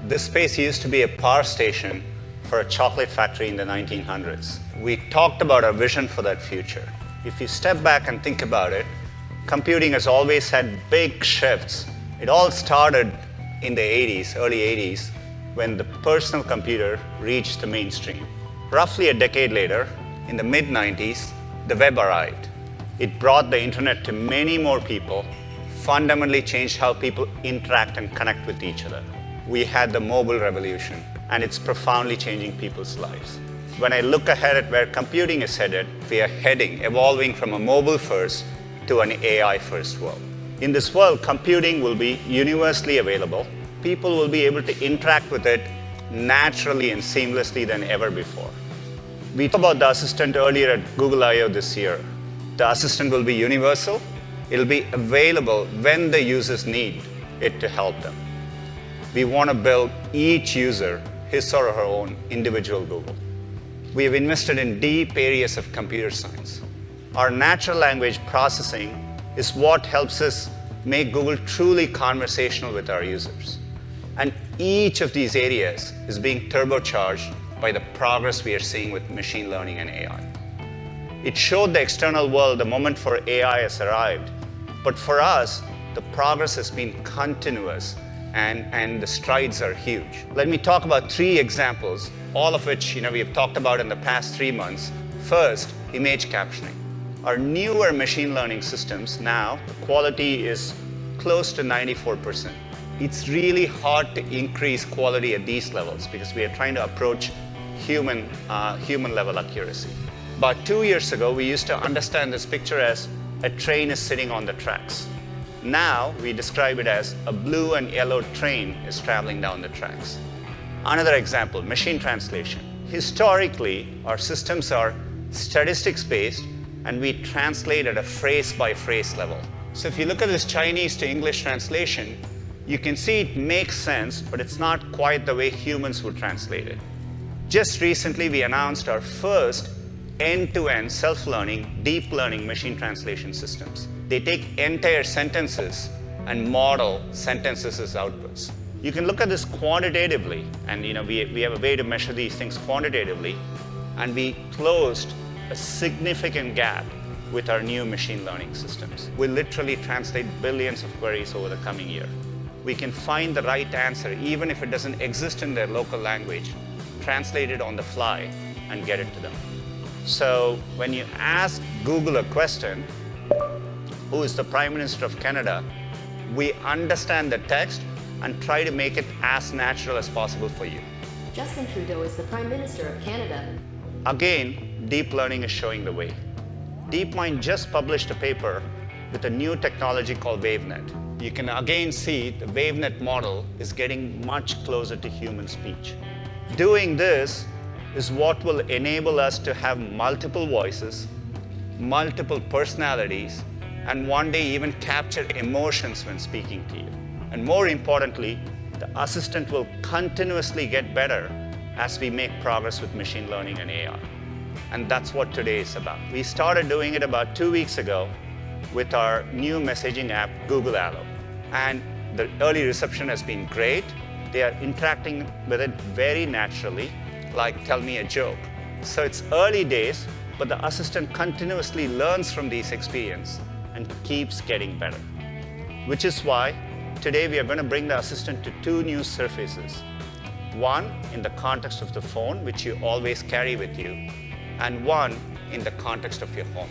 This space used to be a power station for a chocolate factory in the 1900s. We talked about our vision for that future. If you step back and think about it, computing has always had big shifts. It all started in the 80s, early 80s, when the personal computer reached the mainstream. Roughly a decade later, in the mid-90s, the web arrived. It brought the internet to many more people, fundamentally changed how people interact and connect with each other. We had the mobile revolution, and it's profoundly changing people's lives. When I look ahead at where computing is headed, we are evolving from a mobile-first to an AI-first world. In this world, computing will be universally available. People will be able to interact with it naturally and seamlessly than ever before. We talked about the Assistant earlier at Google I/O this year. The Assistant will be universal. It'll be available when the users need it to help them. We want to build each user his or her own individual Google. We have invested in deep areas of computer science. Our natural language processing is what helps us make Google truly conversational with our users. And each of these areas is being turbocharged by the progress we are seeing with machine learning and AI. It showed the external world the moment for AI has arrived, but for us, the progress has been continuous and the strides are huge. Let me talk about 3 examples, all of which we have talked about in the past 3 months. First, image captioning. Our newer machine learning systems now, the quality is close to 94%. It's really hard to increase quality at these levels because we are trying to approach human level accuracy. About 2 years ago, we used to understand this picture as a train is sitting on the tracks. Now, we describe it as a blue and yellow train is traveling down the tracks. Another example, machine translation. Historically, our systems are statistics-based, and we translate at a phrase-by-phrase level. So if you look at this Chinese to English translation, you can see it makes sense, but it's not quite the way humans would translate it. Just recently, we announced our first end-to-end self-learning, deep learning machine translation systems. They take entire sentences and model sentences as outputs. You can look at this quantitatively, and we have a way to measure these things quantitatively, and we closed a significant gap with our new machine learning systems. We literally translate billions of queries over the coming year. We can find the right answer even if it doesn't exist in their local language, translate it on the fly, and get it to them. So when you ask Google a question, who is the Prime Minister of Canada, we understand the text and try to make it as natural as possible for you. Justin Trudeau is the Prime Minister of Canada. Again, deep learning is showing the way. DeepMind just published a paper with a new technology called WaveNet. You can again see the WaveNet model is getting much closer to human speech. Doing this is what will enable us to have multiple voices, multiple personalities, and one day even capture emotions when speaking to you. And more importantly, the assistant will continuously get better as we make progress with machine learning and AI. And that's what today is about. We started doing it about 2 weeks ago with our new messaging app, Google Allo. And the early reception has been great. They are interacting with it very naturally, like tell me a joke. So it's early days, but the assistant continuously learns from these experiences and keeps getting better. Which is why today we are going to bring the assistant to 2 new surfaces. One in the context of the phone, which you always carry with you, and one in the context of your home.